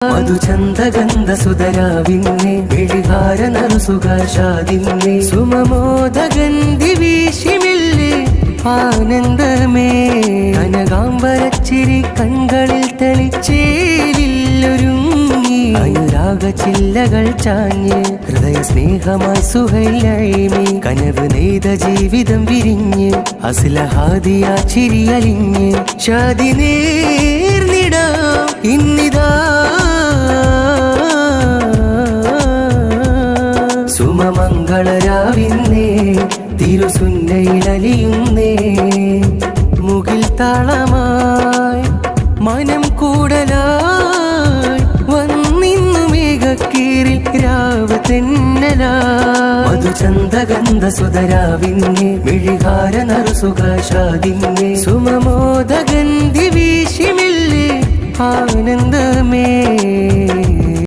മധുചന്ദഗന്ധ സുതരാവിന്നെ വെളിഹാര നറുസുഖാഷാദിന്നെ സുമമോദഗന്ധി വീശിമില്ലേ ആനന്ദമേ കനകാംബരച്ചിരി കൺകളിൽ തെളിച്ചേലില്ലൊരുങ്ങി അനുരാഗ ചില്ലകൾ ചാഞ്ഞ് ഹൃദയ സ്നേഹമായി സുഹൈലൈമി കനവ് നെയ്ത ജീവിതം വിരിഞ്ഞ് അസ്ലഹാദിയ ചിരിയലിഞ്ഞ് ഷാദി നേർന്നിടാം ഇന്നിതാ സുമമംഗളരാവിന്നേ തിരുസുന്നയിലലിയുന്നേ മുകിൽ താളമായി മനം കൂടലായി വന്നിന്നു മേഘക്കീറിൽ രാവ് തെന്നലായി മധുചന്ദഗന്ധ സുതരാവിന്നെ വിഴിഹാര നറുസുഖാഷാദിന്നെ സുമമോദഗന്ധി വീശിമില്ലേ ആനന്ദമേ.